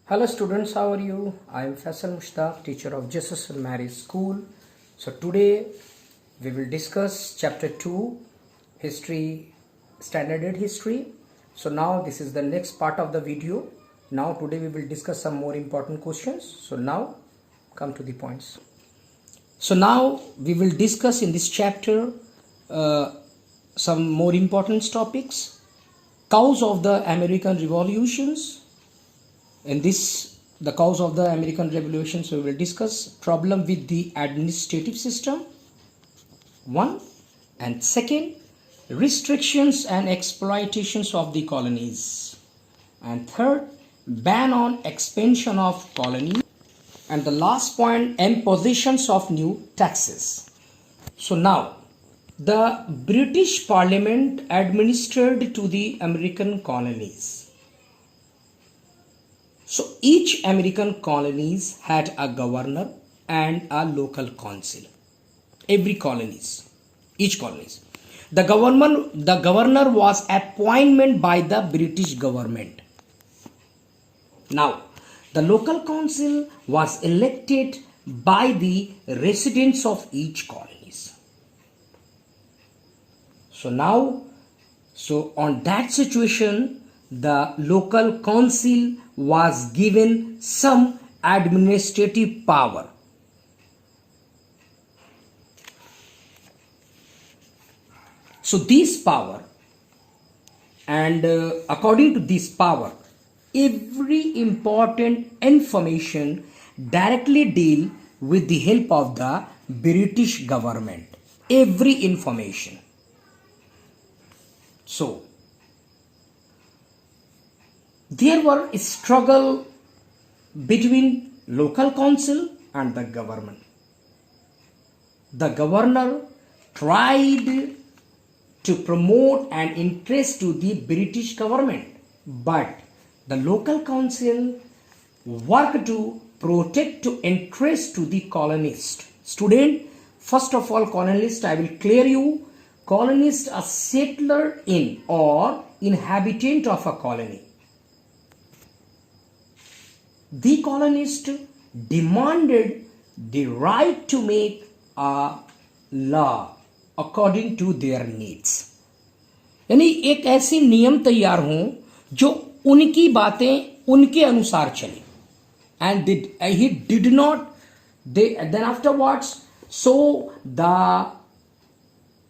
Hello students, how are you? I am Faisal Mushtaq, teacher of Jesus and Mary School. So today we will discuss chapter 2, history, standard history. So now this is the next part of the video. Now today we will discuss some more important questions. So now come to the points. So now we will discuss in this chapter some more important topics. Cause of the American revolutions. In this, the cause of the American revolutions, we will discuss problem with the administrative system, one, and second, restrictions and exploitations of the colonies, and third, ban on expansion of colonies, and the last point, impositions of new taxes. So now, the British Parliament administered to the American colonies. So each American colonies had a governor and a local council. Every colonies, each colonies. The governor was appointed by the British government. Now, the local council was elected by the residents of each colonies. So now, on that situation, the local council was given some administrative power. So this power, and according to this power, every important information directly deal with the help of the British government. Every information. So there were a struggle between local council and the government. The governor tried to promote an interest to the British government, but the local council worked to protect to interest to the colonist. Student, first of all, colonist, I will clear you. Colonist, a settler in or inhabitant of a colony. The colonists demanded the right to make a law according to their needs. यानी एक ऐसे नियम तैयार हों जो उनकी बातें उनके अनुसार चले. And he did not. Then afterwards, so the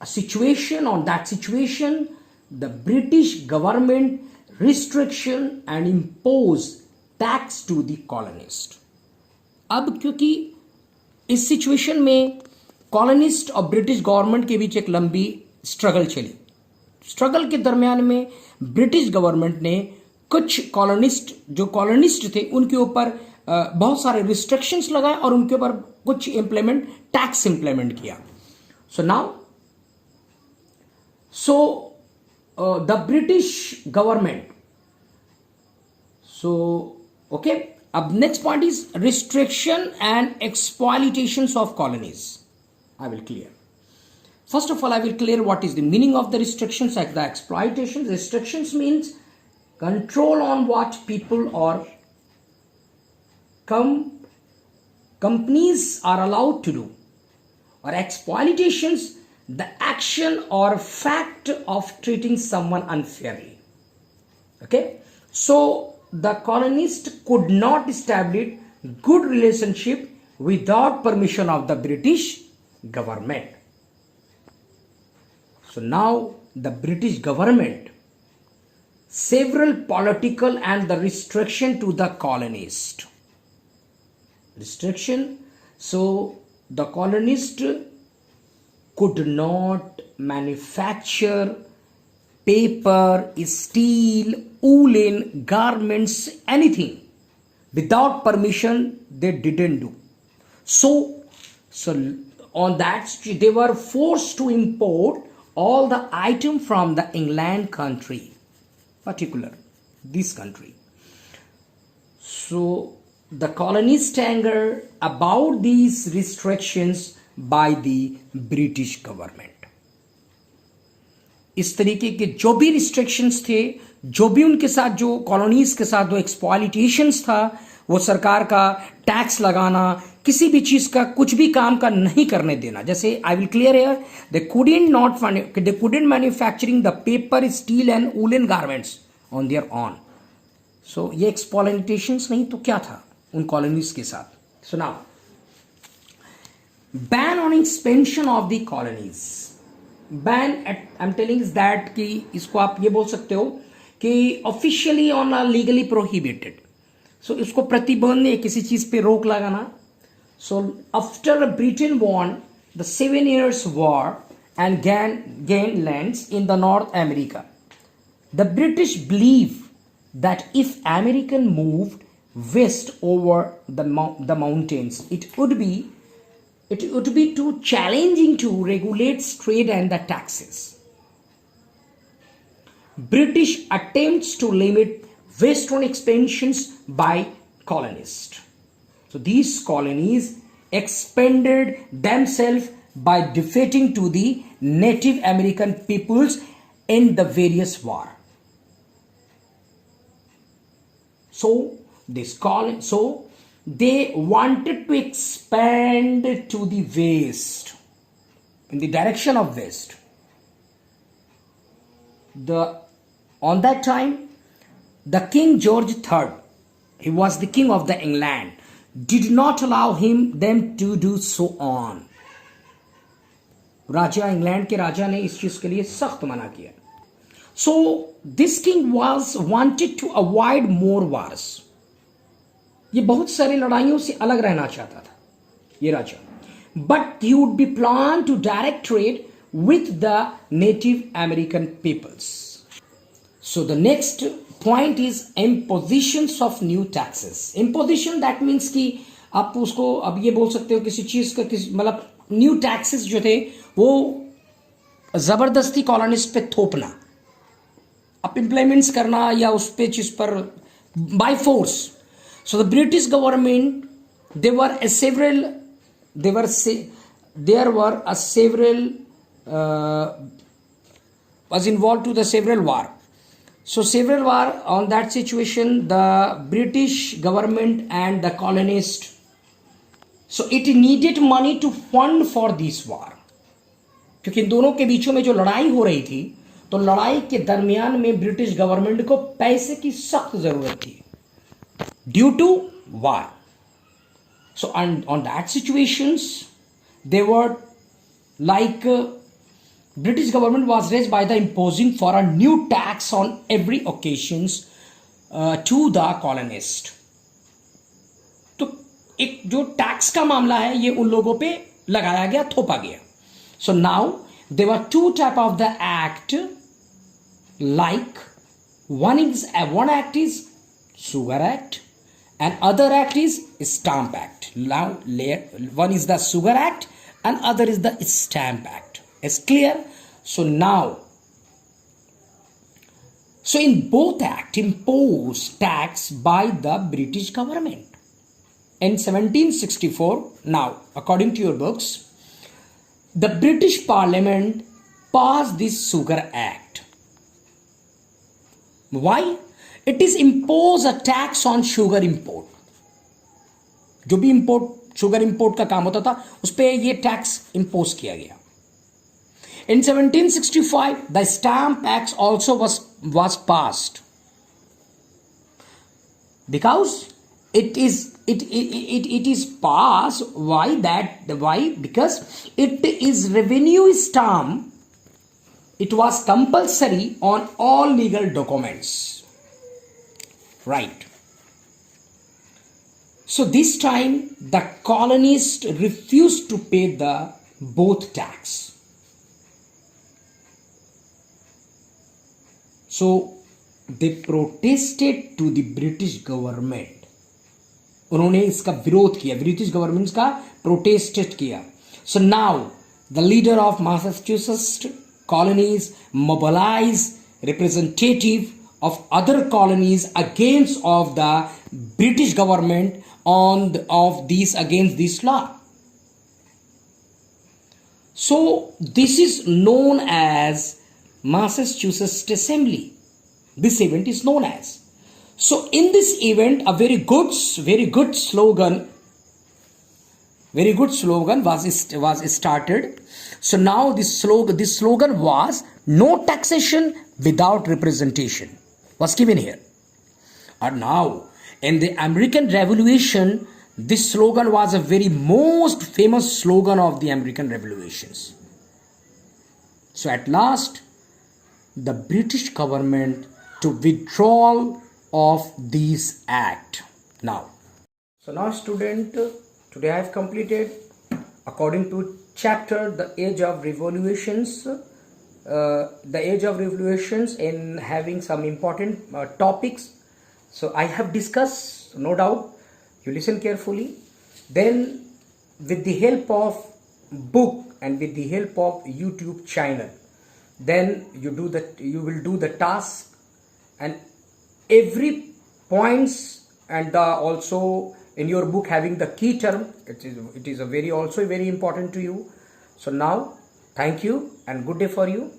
situation, on that situation, the British government restriction and imposed tax to the colonist. अब क्योंकि इस सिचुएशन में कॉलोनिस्ट और ब्रिटिश गवर्नमेंट के बीच एक लंबी स्ट्रगल चली. स्ट्रगल के दरमियान में ब्रिटिश गवर्नमेंट ने कुछ जो कॉलोनिस्ट थे उनके ऊपर बहुत सारे रिस्ट्रिक्शंस लगाए और उनके ऊपर कुछ टैक्स इंप्लीमेंट किया. So now the British government. Okay, अब next point is restriction and exploitations of colonies. I will clear. First of all, I will clear what is the meaning of the restrictions, like the exploitations. Restrictions means control on what people or companies are allowed to do. Or exploitations, the action or fact of treating someone unfairly. Okay, so the colonists could not establish good relationship without permission of the British government. So now the British government, several political and the restriction to the colonists. Restriction, so the colonists could not manufacture paper, steel, woolen, garments, anything. Without permission, they didn't do. So on that, they were forced to import all the item from the England country, particular, this country. So the colonists anger about these restrictions by the British government. इस तरीके के जो भी restrictions थे, जो भी उनके साथ जो कॉलोनीज के साथ जो एक्सप्लॉइटेशंस था, वो सरकार का टैक्स लगाना, किसी भी चीज का कुछ भी काम का नहीं करने देना. जैसे I will clear here, they couldn't manufacturing the paper, steel and woollen garments on their own. So ये एक्सप्लॉइटेशंस नहीं तो क्या था उन कॉलोनीज के साथ. So now ban on expansion of the colonies. Ban at, I'm telling is that कि इसको आप ये बोल सकते हो कि officially on a legally prohibited. So इसको प्रतिबंध या किसी चीज पे रोक लगाना. So after Britain won the 7 Years War and gained lands in the North America, the British believed that if American moved west over the mountains, it would be too challenging to regulate trade and the taxes. British attempts to limit western expansions by colonists. So these colonies expanded themselves by defeating to the Native American peoples in the various war. So they wanted to expand to the west, in the direction of west. On that time, the King George III, he was the king of the England, did not allow them to do so on. Raja, England के राजा ने इस चीज के लिए सख्त मना किया. So this king was wanted to avoid more wars. ये बहुत सारी लड़ाइयों से अलग रहना चाहता था ये राजा. But he would be plan to direct trade with the native American peoples. So the next point is impositions of new taxes. Imposition that means कि आप उसको अब ये बोल सकते हो किसी चीज का मतलब न्यू टैक्सेस जो थे वो जबरदस्ती कॉलोनिस्ट पे थोपना, अब इम्प्लीमेंट्स करना या उस पे चीज पर by force. So the British government, there were several was involved to the several war. So several war on that situation, the British government and the colonist, so it needed money to fund for this war. क्योंकि इन दोनों के बीचों में जो लड़ाई हो रही थी, तो लड़ाई के दरमियान में ब्रिटिश गवर्नमेंट को पैसे की सख्त जरूरत थी due to war. So on that situations, they were like British government was raised by the imposing for a new tax on every occasions to the colonist. तो एक जो टैक्स का मामला है ये उन लोगों पे लगाया गया, थोपा गया. So now there were two type of the act, like one act is Sugar Act and other act is Stamp Act. Now one is the Sugar Act and other is the Stamp Act. It's clear? So now, so in both act imposed tax by the British government. In 1764, now according to your books, the British Parliament passed this Sugar Act. Why? It is impose a tax on sugar import. जो भी import sugar import का काम होता था उस पे ये tax impose किया गया. In 1765, the Stamp Act also was passed because it is passed. Why? Because it is revenue stamp. It was compulsory on all legal documents. Right. So this time the colonists refused to pay the both tax. So they protested to the British government. उन्होंने इसका विरोध किया, British government का protest किया. So now the leader of Massachusetts colonies mobilized representative of other colonies against of the British government against this law. So this is known as Massachusetts Assembly. This event is known as. So in this event, a very good slogan was started. So now this slogan was no taxation without representation was given here. And now in the American Revolution, this slogan was a very most famous slogan of the American Revolutions. So at last, the British government to withdrawal of this act. Now student, today I have completed according to chapter the age of revolutions, in having some important topics. So I have discussed, no doubt you listen carefully. Then with the help of book and with the help of YouTube channel, then you will do the task, and every points, and also in your book having the key term, it is a very important to you. So now thank you and good day for you.